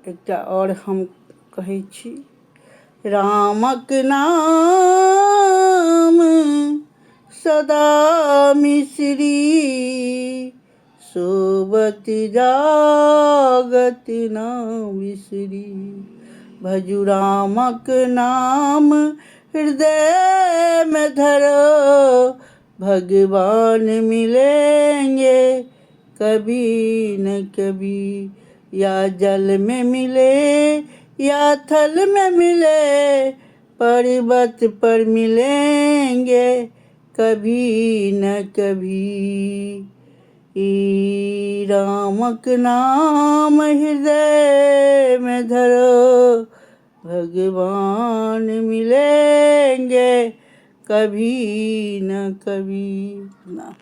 एकटा और हम कहै छी। रामक नाम सदा मिश्री, सोबत जागत न बिसरी। भजु रामक नाम हृदय में धरो, भगवान मिलेंगे कभी न कभी। या जल में मिले या थल में मिले, पर्वत पर मिलेंगे कभी न कभी। रामक नाम हृदय में धरो, भगवान मिलेंगे कभी न कभी ना।